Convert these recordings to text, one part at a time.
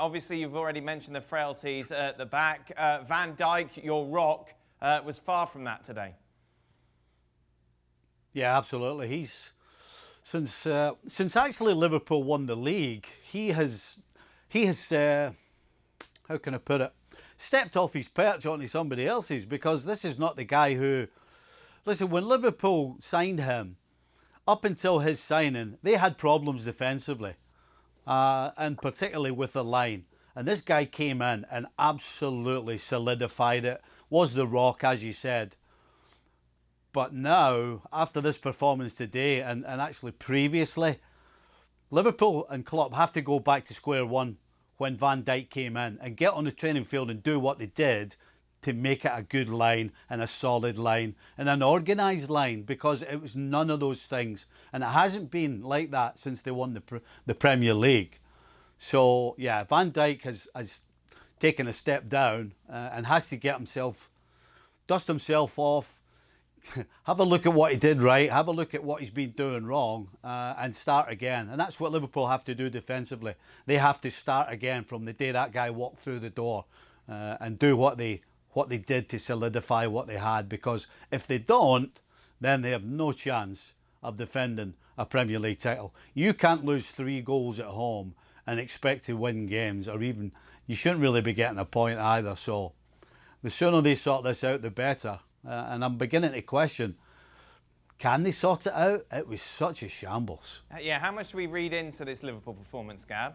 obviously you've already mentioned the frailties at the back. Van Dijk, your rock, was far from that today. Yeah, absolutely. He's since actually Liverpool won the league, he has how can I put it, stepped off his perch onto somebody else's, because this is not the guy who, listen, when Liverpool signed him, up until his signing, they had problems defensively, and particularly with the line. And this guy came in and absolutely solidified it, was the rock, as you said. But now, after this performance today, and actually previously, Liverpool and Klopp have to go back to square one when Van Dijk came in and get on the training field and do what they did to make it a good line and a solid line and an organised line, because it was none of those things. And it hasn't been like that since they won the Premier League. So, yeah, Van Dijk has taken a step down and has to get himself, dust himself off, have a look at what he did right, have a look at what he's been doing wrong, and start again. And that's what Liverpool have to do defensively. They have to start again from the day that guy walked through the door, and do what they did to solidify what they had. Because if they don't, then they have no chance of defending a Premier League title. You can't lose 3 goals at home and expect to win games, or even, you shouldn't really be getting a point either. So the sooner they sort this out, the better. And I'm beginning to question, can they sort it out? It was such a shambles. Yeah, how much do we read into this Liverpool performance, Gab?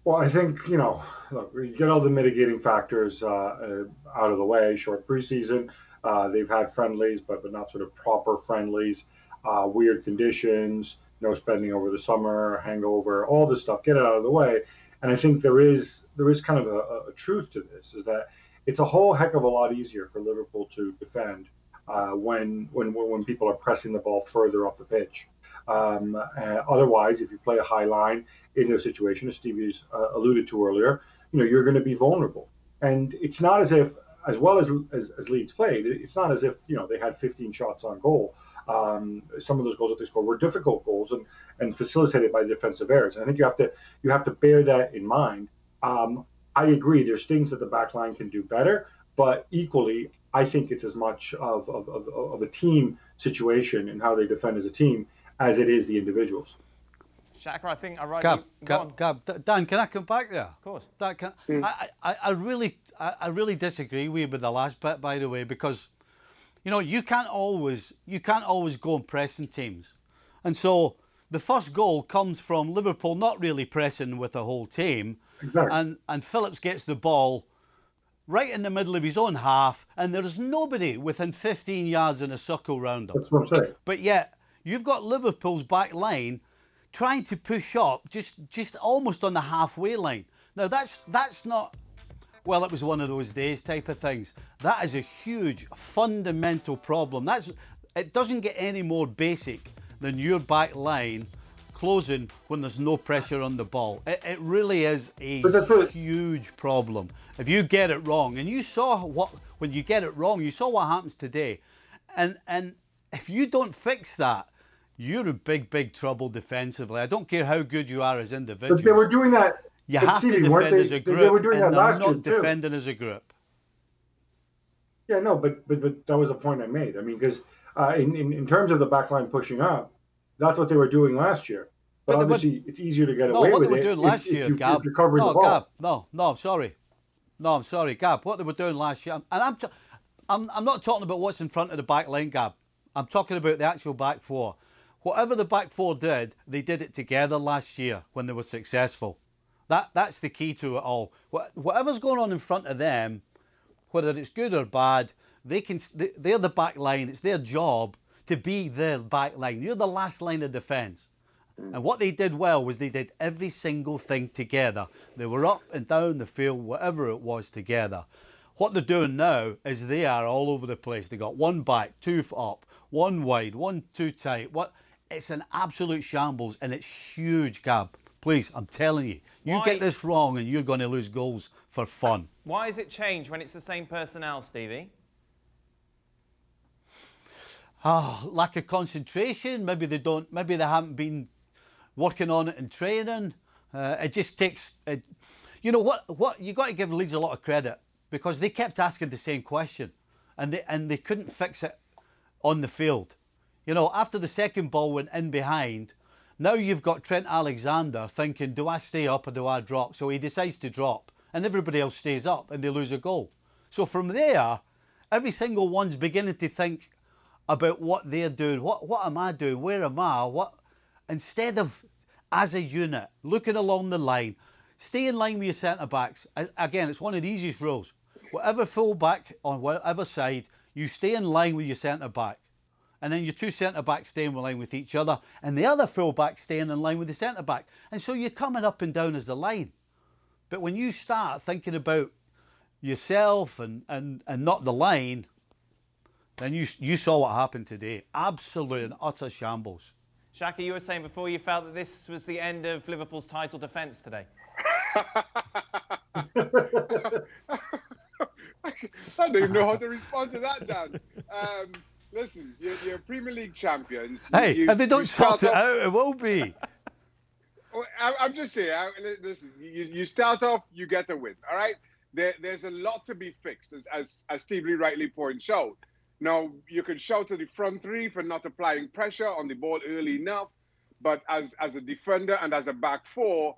Well, I think, look, you get all the mitigating factors out of the way. Short preseason, they've had friendlies, but not sort of proper friendlies. Weird conditions, no spending over the summer, hangover, all this stuff. Get it out of the way. And I think there is kind of a truth to this, is that it's a whole heck of a lot easier for Liverpool to defend when people are pressing the ball further up the pitch. Otherwise, if you play a high line in their situation, as Stevie's alluded to earlier, you're going to be vulnerable. And it's not as if, as well as Leeds played, it's not as if they had 15 shots on goal. Some of those goals that they scored were difficult goals and facilitated by defensive errors. I think you have to bear that in mind. I agree, there's things that the back line can do better, but equally, I think it's as much of a team situation and how they defend as a team as it is the individuals. Shaka, I think I write Gab, Dan, can I come back there? Of course. I really disagree with the last bit, by the way, because you can't always go and pressing teams, and so the first goal comes from Liverpool not really pressing with the whole team. Exactly. And Phillips gets the ball right in the middle of his own half, and there's nobody within 15 yards in a circle round him. That's what I'm saying. But yet, you've got Liverpool's back line trying to push up just almost on the halfway line. Now, that's not, well, it was one of those days type of things. That is a huge fundamental problem. It doesn't get any more basic than your back line closing when there's no pressure on the ball. It really is a huge problem. If you get it wrong, and you saw when you get it wrong, you saw what happens today. And if you don't fix that, you're in big trouble defensively. I don't care how good you are as individuals. But they were doing that. You have to defend as a group, they were doing that and last they're year not too. defending as a group. Yeah, no, but that was a point I made. I mean, because in terms of the back line pushing up, that's what they were doing last year. But obviously, it's easier to get away with it. No, what they were doing last year, Gab. Gab, no, I'm sorry. No, I'm sorry, Gab. What they were doing last year, and I'm not talking about what's in front of the back line, Gab. I'm talking about the actual back four. Whatever the back four did, they did it together last year when they were successful. That's the key to it all. Whatever's going on in front of them, whether it's good or bad, they're the back line. It's their job to be their back line. You're the last line of defence. And what they did well was they did every single thing together. They were up and down the field, whatever it was, together. What they're doing now is they are all over the place. They got one back, two up, one wide, one too tight. It's an absolute shambles, and it's huge, Gab. Please, I'm telling you, you get this wrong and you're going to lose goals for fun. Why has it changed when it's the same personnel, Stevie? Lack of concentration. Maybe they haven't been working on it in training. It just takes... you know what? You got to give Leeds a lot of credit because they kept asking the same question and they couldn't fix it on the field. You know, after the second ball went in behind, now you've got Trent Alexander thinking, do I stay up or do I drop? So he decides to drop and everybody else stays up and they lose a goal. So from there, every single one's beginning to think about what they're doing. What am I doing? Where am I? Instead of, as a unit, looking along the line, stay in line with your centre-backs. Again, it's one of the easiest rules. Whatever full-back on whatever side, you stay in line with your centre-back. And then your two centre-backs staying in line with each other, and the other full-back staying in line with the centre-back. And so you're coming up and down as the line. But when you start thinking about yourself and not the line, then you saw what happened today. Absolute and utter shambles. Shaka, you were saying before you felt that this was the end of Liverpool's title defence today. I don't even know how to respond to that, Dan. Listen, you're Premier League champions. Hey, if they don't sort it out, it will be. I'm just saying, listen, you start off, you get a win, all right? There's a lot to be fixed, as Steve Lee rightly points out. Now, you can shout at the front three for not applying pressure on the ball early enough, but as a defender and as a back four,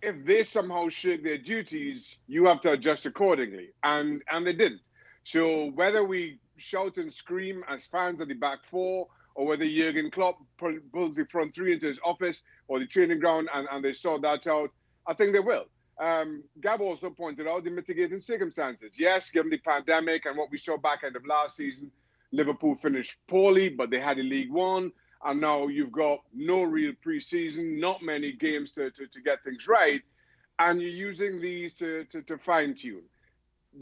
if they somehow shirk their duties, you have to adjust accordingly, and they didn't. So whether we shout and scream as fans at the back four, or whether Jurgen Klopp pulls the front three into his office or the training ground and they sort that out, I think they will. Gab also pointed out the mitigating circumstances. Yes, given the pandemic and what we saw back end of last season, Liverpool finished poorly, but they had a League One, and now you've got no real pre-season, not many games to get things right, and you're using these to fine-tune.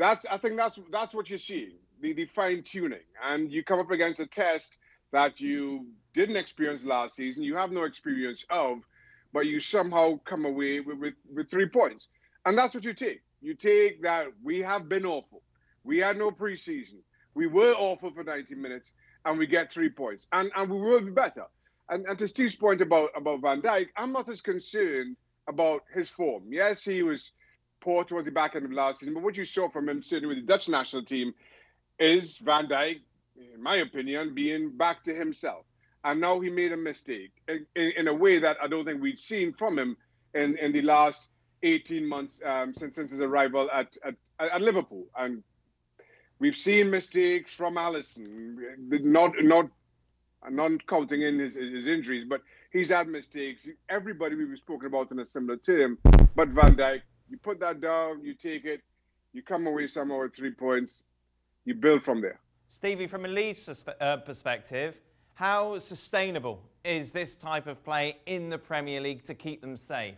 I think that's what you're seeing, the fine-tuning, and you come up against a test that you didn't experience last season, you have no experience of, but you somehow come away with 3 points. And that's what you take. You take that we have been awful. We had no preseason. We were awful for 90 minutes, and we get 3 points. And we will be better. And to Steve's point about Van Dijk, I'm not as concerned about his form. Yes, he was poor towards the back end of last season, but what you saw from him sitting with the Dutch national team is Van Dijk, in my opinion, being back to himself. And now he made a mistake in a way that I don't think we'd seen from him in the last 18 months since his arrival at Liverpool. And we've seen mistakes from Alisson, not counting in his injuries, but he's had mistakes. Everybody we've spoken about in a similar term. But Van Dijk, you put that down, you take it, you come away somehow with 3 points, you build from there. Stevie, from a Leeds perspective, how sustainable is this type of play in the Premier League to keep them safe?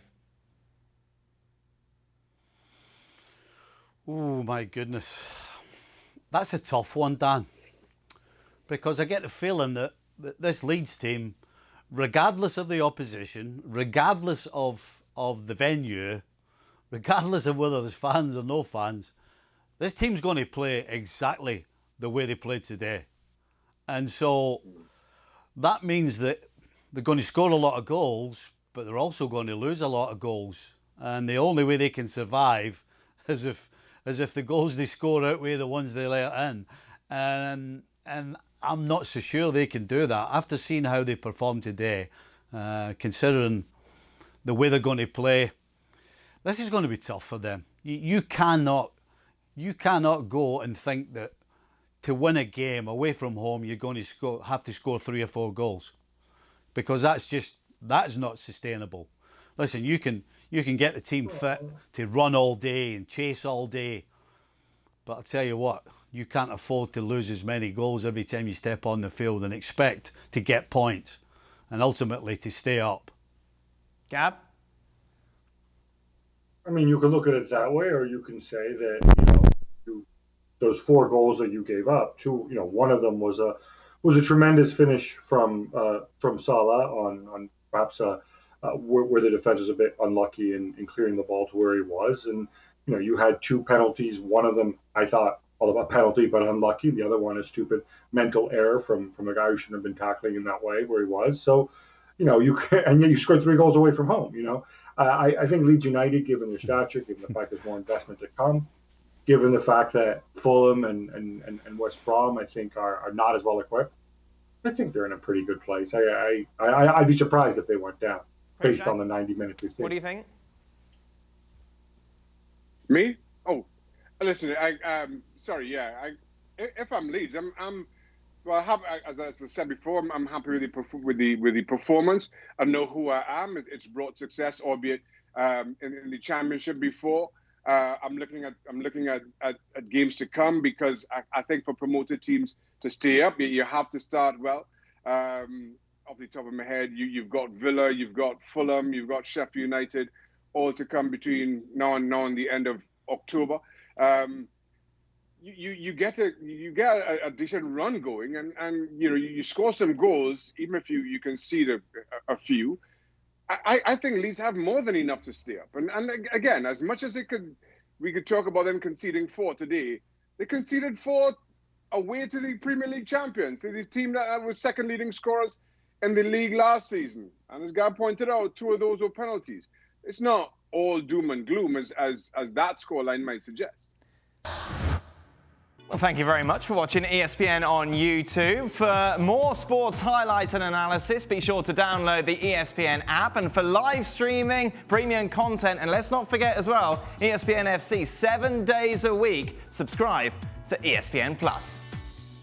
Oh, my goodness. That's a tough one, Dan. Because I get the feeling that this Leeds team, regardless of the opposition, regardless of the venue, regardless of whether there's fans or no fans, this team's going to play exactly the way they played today. And so that means that they're going to score a lot of goals, but they're also going to lose a lot of goals. And the only way they can survive is if the goals they score outweigh the ones they let in. And I'm not so sure they can do that. After seeing how they performed today, considering the way they're going to play, this is going to be tough for them. You cannot go and think that to win a game away from home, you're going to have to score 3 or 4 goals, because that's not sustainable. Listen, you can get the team fit to run all day and chase all day, but I'll tell you what, you can't afford to lose as many goals every time you step on the field and expect to get points and ultimately to stay up. Gab? I mean, you can look at it that way, or you can say that those 4 goals that you gave up, one of them was a tremendous finish from Salah on perhaps where the defense was a bit unlucky in clearing the ball to where he was, and you had 2 penalties. One of them I thought a penalty but unlucky. The other one a stupid mental error from a guy who shouldn't have been tackling in that way where he was. So, and yet you scored 3 goals away from home. I think Leeds United, given their stature, given the fact there's more investment to come, given the fact that Fulham and West Brom, I think, are not as well equipped, I think they're in a pretty good place. I'd be surprised if they went down based on the 90 minutes we've seen. What do you think? Me? Oh, listen. If I'm Leeds, I'm well. As I said before, I'm happy with the performance. I know who I am. It's brought success, albeit in the championship before. I'm looking at games to come, because I think for promoted teams to stay up, you have to start well. Off the top of my head, you've got Villa, you've got Fulham, you've got Sheffield United, all to come between now and the end of October. You get a decent run going, and you score some goals, even if you concede a few. I think Leeds have more than enough to stay up. And again, as much as we could talk about them conceding 4 today, they conceded 4 away to the Premier League champions, the team that was second leading scorers in the league last season. And as Guy pointed out, 2 of those were penalties. It's not all doom and gloom as that scoreline might suggest. Well, thank you very much for watching ESPN on YouTube. For more sports highlights and analysis, be sure to download the ESPN app. And for live streaming, premium content, and let's not forget as well, ESPN FC 7 days a week. Subscribe to ESPN Plus.